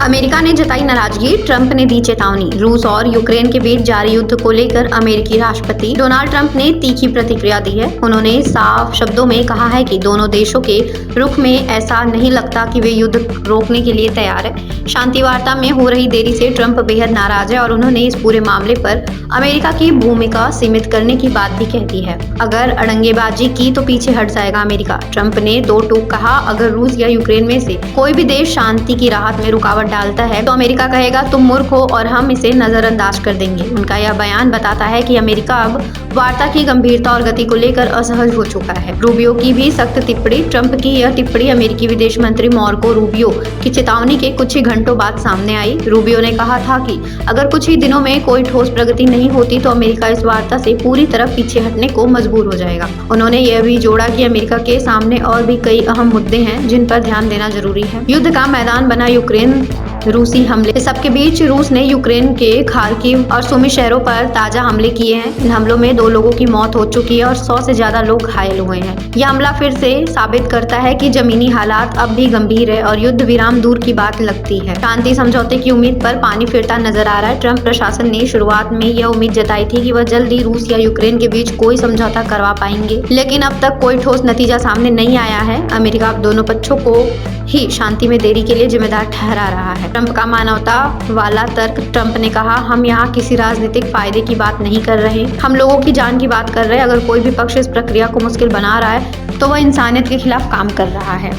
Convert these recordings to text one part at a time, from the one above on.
America ने जताई नाराजगी, ट्रंप ने दी चेतावनी। रूस और यूक्रेन के बीच जारी युद्ध को लेकर अमेरिकी राष्ट्रपति डोनाल्ड ट्रंप ने तीखी प्रतिक्रिया दी है। उन्होंने साफ शब्दों में कहा है कि दोनों देशों के रुख में ऐसा नहीं लगता कि वे युद्ध रोकने के लिए तैयार है। शांति वार्ता में हो रही देरी से ट्रंप बेहद नाराज है और उन्होंने इस पूरे मामले पर अमेरिका की भूमिका सीमित करने की बात भी कह दी है। अगर अड़ंगेबाजी की तो पीछे हट जाएगा अमेरिका। ट्रंप ने दो टूक कहा, अगर रूस या यूक्रेन में से कोई भी देश शांति की राहत में रुकावट डालता है तो अमेरिका कहेगा तुम मूर्ख हो और हम इसे नजरअंदाज कर देंगे। उनका यह बयान बताता है कि अमेरिका अब वार्ता की गंभीरता और गति को लेकर असहज हो चुका है। रूबियो की भी सख्त टिप्पणी। ट्रंप की यह टिप्पणी अमेरिकी विदेश मंत्री मार्को रूबियो की चेतावनी के कुछ ही घंटों बाद सामने आई। रूबियो ने कहा था कि अगर कुछ ही दिनों में कोई ठोस प्रगति नहीं होती तो अमेरिका इस वार्ता से पूरी तरह पीछे हटने को मजबूर हो जाएगा। उन्होंने यह भी जोड़ा कि अमेरिका के सामने और भी कई अहम मुद्दे हैं जिन पर ध्यान देना जरूरी है। युद्ध का मैदान बना यूक्रेन, रूसी हमले। इस सबके बीच रूस ने यूक्रेन के खार्किव और सुमी शहरों पर ताजा हमले किए हैं। इन हमलों में 2 लोगों की मौत हो चुकी है और 100 से ज्यादा लोग घायल हुए हैं। यह हमला फिर से साबित करता है कि जमीनी हालात अब भी गंभीर है और युद्ध विराम दूर की बात लगती है। शांति समझौते की उम्मीद पर पानी फिरता नजर आ रहा है। ट्रंप प्रशासन ने शुरुआत में यह उम्मीद जताई थी कि वह जल्द ही रूस या यूक्रेन के बीच कोई समझौता करवा पाएंगे, लेकिन अब तक कोई ठोस नतीजा सामने नहीं आया है। अमेरिका अब दोनों पक्षों को ही शांति में देरी के लिए जिम्मेदार ठहरा रहा है। ट्रंप का मानवता वाला तर्क। ट्रंप ने कहा, हम यहाँ किसी राजनीतिक फायदे की बात नहीं कर रहे, हम लोगों की जान की बात कर रहे हैं। अगर कोई भी पक्ष इस प्रक्रिया को मुश्किल बना रहा है तो वह इंसानियत के खिलाफ काम कर रहा है।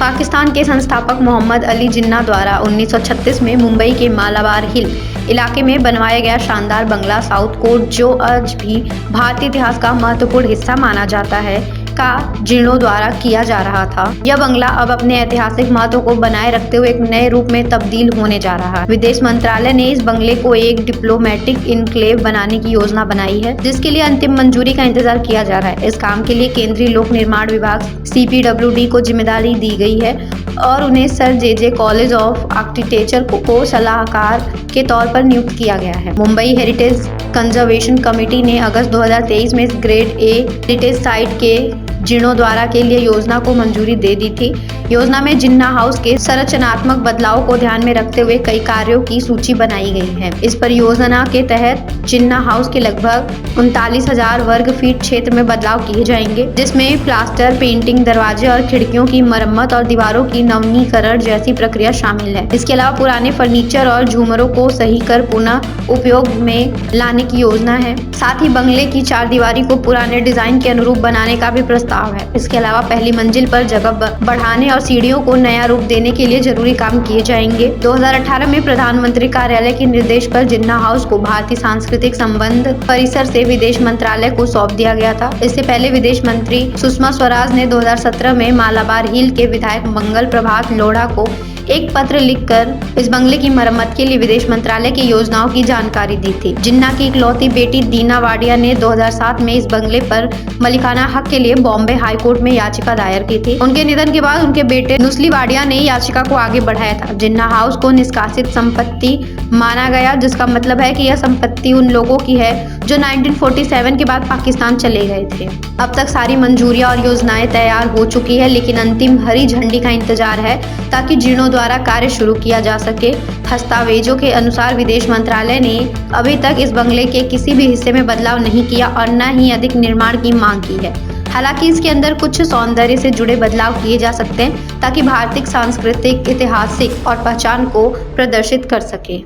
पाकिस्तान के संस्थापक मोहम्मद अली जिन्ना द्वारा 1936 में मुंबई के मालाबार हिल इलाके में बनवाया गया शानदार बंगला साउथ कोर्ट, जो आज भी भारतीय इतिहास का महत्वपूर्ण हिस्सा माना जाता है, का जीर्णोद्धार किया जा रहा था। यह बंगला अब अपने ऐतिहासिक महत्व को बनाए रखते हुए एक नए रूप में तब्दील होने जा रहा है। विदेश मंत्रालय ने इस बंगले को एक डिप्लोमेटिक इनक्लेव बनाने की योजना बनाई है, जिसके लिए अंतिम मंजूरी का इंतजार किया जा रहा है। इस काम के लिए केंद्रीय लोक निर्माण विभाग CPWD को जिम्मेदारी दी गई है और उन्हें sir JJ college of architecture को सलाहकार के तौर पर नियुक्त किया गया है। मुंबई हेरिटेज कंजर्वेशन कमेटी ने अगस्त 2023 में इस ग्रेड A हेरिटेज साइट के जीर्णोद्धार के लिए योजना को मंजूरी दे दी थी। योजना में जिन्ना हाउस के संरचनात्मक बदलाव को ध्यान में रखते हुए कई कार्यों की सूची बनाई गई है। इस परियोजना के तहत जिन्ना हाउस के लगभग 39,000 वर्ग फीट क्षेत्र में बदलाव किए जाएंगे, जिसमें प्लास्टर, पेंटिंग, दरवाजे और खिड़कियों की मरम्मत और दीवारों की नवीनीकरण जैसी प्रक्रिया शामिल है। इसके अलावा पुराने फर्नीचर और झूमरों को सही कर पुनः उपयोग में लाने की योजना है। साथ ही बंगले की चारदीवारी को पुराने डिजाइन के अनुरूप बनाने का भी प्रस्ताव है। इसके अलावा पहली मंजिल पर जगह बढ़ाने और सीढ़ियों को नया रूप देने के लिए जरूरी काम किए जाएंगे। 2018 में प्रधानमंत्री कार्यालय के निर्देश पर जिन्ना हाउस को भारतीय सांस्कृतिक संबंध परिसर से विदेश मंत्रालय को सौंप दिया गया था। इससे पहले विदेश मंत्री सुषमा स्वराज ने 2017 में मालाबार हिल के विधायक मंगल प्रभात लोढ़ा को एक पत्र लिखकर इस बंगले की मरम्मत के लिए विदेश मंत्रालय की योजनाओं की जानकारी दी थी। जिन्ना की इकलौती बेटी दीना वाडिया ने 2007 में इस बंगले पर मलिकाना हक के लिए बॉम्बे हाई कोर्ट में याचिका दायर की थी। उनके निधन के बाद उनके बेटे नुस्ली वाडिया ने याचिका को आगे बढ़ाया था। जिन्ना हाउस को निष्कासित संपत्ति माना गया, जिसका मतलब है कि यह संपत्ति उन लोगों की है जो 1947 के बाद पाकिस्तान चले गए थे। अब तक सारी मंजूरियां और योजनाएं तैयार हो चुकी है, लेकिन अंतिम हरी झंडी का इंतजार है ताकि जीर्णोद्धार कार्य शुरू किया जा सके। दस्तावेजों के अनुसार विदेश मंत्रालय ने अभी तक इस बंगले के किसी भी हिस्से में बदलाव नहीं किया और न ही अधिक निर्माण की मांग की है। हालांकि इसके अंदर कुछ सौंदर्य से जुड़े बदलाव किए जा सकते हैं ताकि भारतीय सांस्कृतिक, ऐतिहासिक और पहचान को प्रदर्शित कर सके।